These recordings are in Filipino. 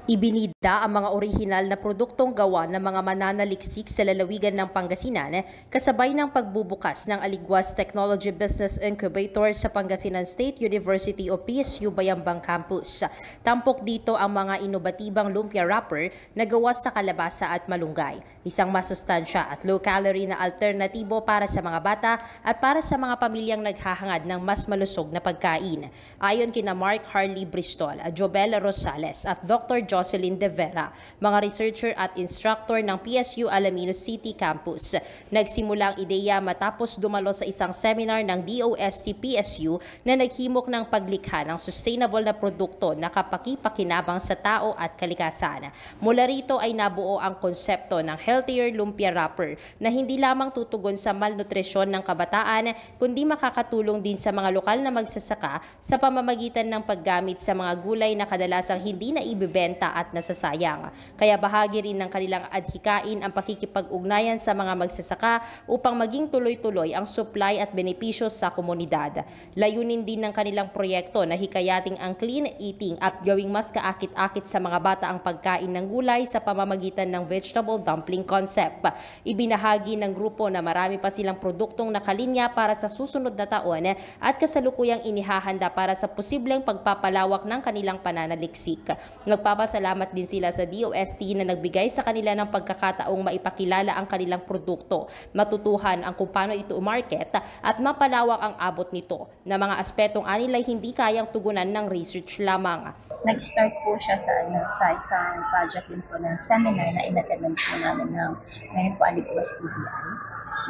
Ibinida ang mga orihinal na produktong gawa ng mga mananaliksik sa lalawigan ng Pangasinan kasabay ng pagbubukas ng Aligwas Technology Business Incubator sa Pangasinan State University o PSU Bayambang Campus. Tampok dito ang mga inobatibang lumpia wrapper na gawa sa kalabasa at malunggay, isang masustansya at low-calorie na alternatibo para sa mga bata at para sa mga pamilyang naghahangad ng mas malusog na pagkain. Ayon kina Mark Harley Bristol, Jobel Rosales at Dr. Jocelyn De Vera, mga researcher at instructor ng PSU Alaminos City Campus. Nagsimula ang ideya matapos dumalo sa isang seminar ng DOST-PSU na naghimok ng paglikha ng sustainable na produkto na kapaki-pakinabang sa tao at kalikasan. Mula rito ay nabuo ang konsepto ng Healthier Lumpia Wrapper na hindi lamang tutugon sa malnutrisyon ng kabataan kundi makakatulong din sa mga lokal na magsasaka sa pamamagitan ng paggamit sa mga gulay na kadalasang hindi na ibebenta at nasasayang. Kaya bahagi rin ng kanilang adhikain ang pakikipag-ugnayan sa mga magsasaka upang maging tuloy-tuloy ang supply at benepisyo sa komunidad. Layunin din ng kanilang proyekto na hikayating ang clean eating at gawing mas kaakit-akit sa mga bata ang pagkain ng gulay sa pamamagitan ng vegetable dumpling concept. Ibinahagi ng grupo na marami pa silang produktong nakalinya para sa susunod na taon at kasalukuyang inihahanda para sa posibleng pagpapalawak ng kanilang pananaliksik. Nagpapasalamat din sila sa DOST na nagbigay sa kanila ng pagkakataong maipakilala ang kanilang produkto, matutuhan ang kung paano ito umarket at mapalawak ang abot nito na mga aspetong anilay hindi kayang tugunan ng research lamang. Nag-start po siya sa isang project din po ng seminar na inatendan po namin ng ngayon po Aligwas TBI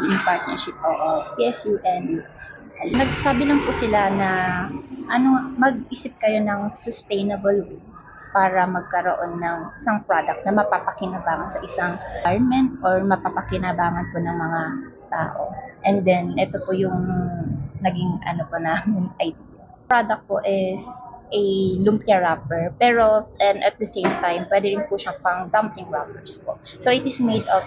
in partnership of PSU and UST. Nagsabi lang po sila na mag-isip kayo ng sustainable way para magkaroon ng isang product na mapapakinabangan sa isang environment or mapapakinabangan po ng mga tao. And then, ito po yung naging namin idea. Product po is a lumpia wrapper, pero and at the same time, pwede rin po siyang pang dumpling wrappers po. So, it is made of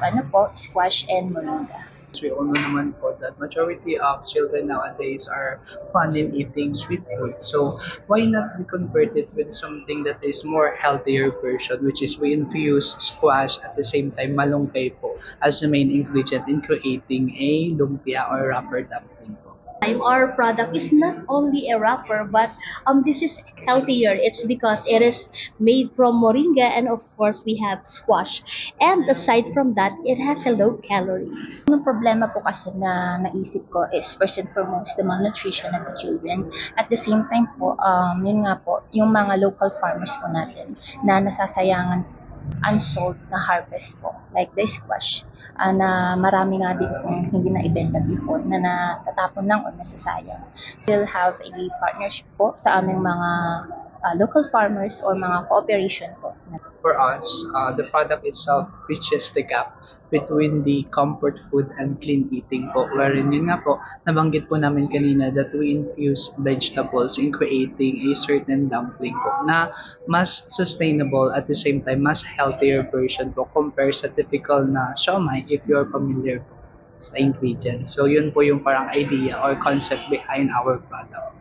squash and moringa. We all know naman po that majority of children nowadays are fond in eating sweet food. So why not we convert it with something that is more healthier version, which is we infuse squash at the same time malunggay po as the main ingredient in creating a lumpia or wrapper dumpling po. Our product is not only a wrapper, but this is healthier. It's because it is made from moringa, and of course we have squash. And aside from that, it has a low calorie. Ang problema po kasi na naisip ko is first and foremost the malnutrition of the children. At the same time po, yun nga po, yung mga local farmers po natin na nasasayangan unsold na harvest po, like the squash, na marami nga din kung hindi na ibenta before, na natatapon lang o nasasayang. So we'll have a partnership po sa aming mga local farmers or mga cooperation po. For us, the product itself bridges the gap between the comfort food and clean eating po. Wherein yun nga po, nabanggit po namin kanina that we infuse vegetables in creating a certain dumpling po na mas sustainable at the same time mas healthier version po compared sa typical na siomai if you're familiar po sa ingredients. So yun po yung parang idea or concept behind our product.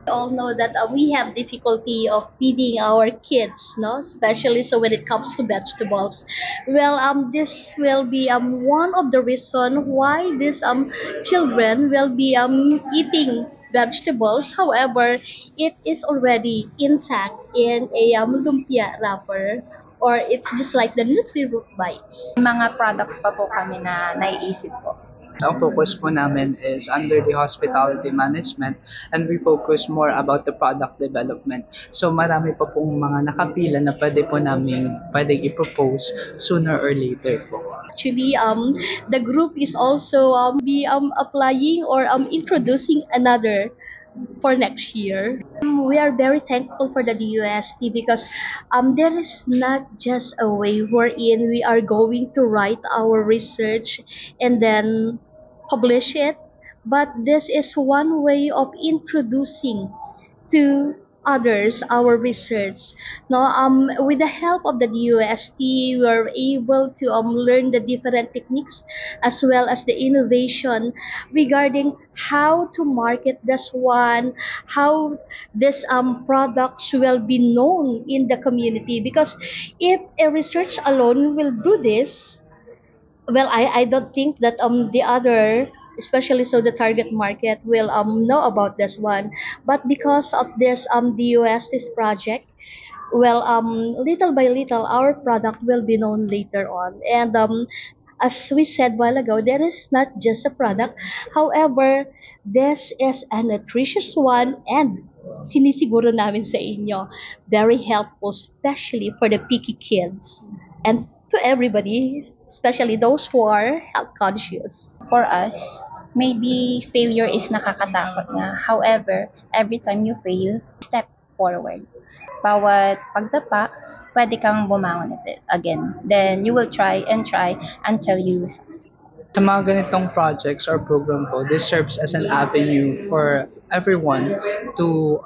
We all know that we have difficulty of feeding our kids, no? Especially so when it comes to vegetables. Well, this will be one of the reason why these children will be eating vegetables. However, it is already intact in a lumpia wrapper, or it's just like the Nutri-Root Bites. Mga products pa po kami na naiisip po. Ang focus po namin is under the hospitality management and we focus more about the product development. So marami pa pong mga nakapila na pwedeng i-propose sooner or later po. Actually, the group is also applying or introducing another for next year. We are very thankful for the DOST because there is not just a way wherein we are going to write our research and then publish it, but this is one way of introducing to others our research. No, with the help of the DUST, we were able to learn the different techniques as well as the innovation regarding how to market this one, how this products will be known in the community. Because if a research alone will do this, well, I don't think that the other, especially so the target market, will know about this one. But because of this this project, well, little by little our product will be known later on. And as we said while ago, there is not just a product. However, this is a nutritious one, and sinisiguro namin sa inyo, very helpful, especially for the picky kids and to everybody, especially those who are health conscious. For us, maybe failure is nakakatakot nga. However, every time you fail, step forward. Bawat pagdapa, pwede kang bumangon again. Then you will try and try until you succeed. Sa mga ganitong projects or program po, this serves as an avenue for everyone to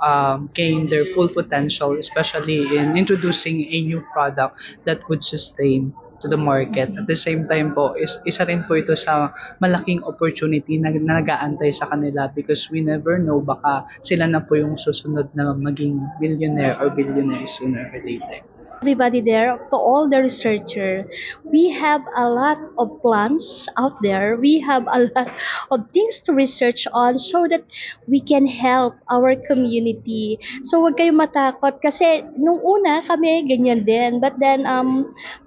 gain their full potential, especially in introducing a new product that would sustain to the market. At the same time po, isa rin po ito sa malaking opportunity na nag-aantay sa kanila because we never know, baka sila na po yung susunod na maging millionaire or billionaire sooner or later. Everybody there, to all the researcher, we have a lot of plans out there. We have a lot of things to research on so that we can help our community. So wag kayong matakot kasi nung una kami ganyan din, but then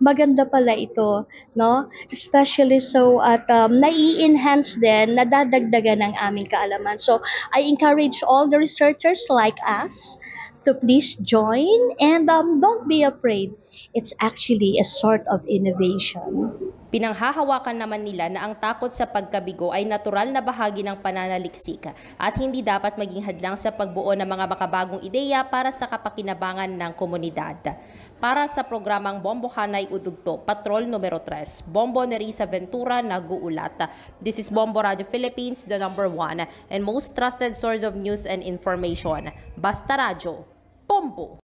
maganda pala ito, no? Especially so at nai-enhance din, nadadagdagan ng aming kaalaman. So I encourage all the researchers like us to please join and don't be afraid. It's actually a sort of innovation. Pinanghahawakan naman nila na ang takot sa pagkabigo ay natural na bahagi ng pananaliksik at hindi dapat maging hadlang sa pagbuo ng mga makabagong ideya para sa kapakinabangan ng komunidad. Para sa programang Bombo Hanay Udugto, Patrol numero 3, Bombo Nerissa Ventura nag-uulat. This is Bombo Radio Philippines, the #1 and most trusted source of news and information. Basta Radyo, Bombo!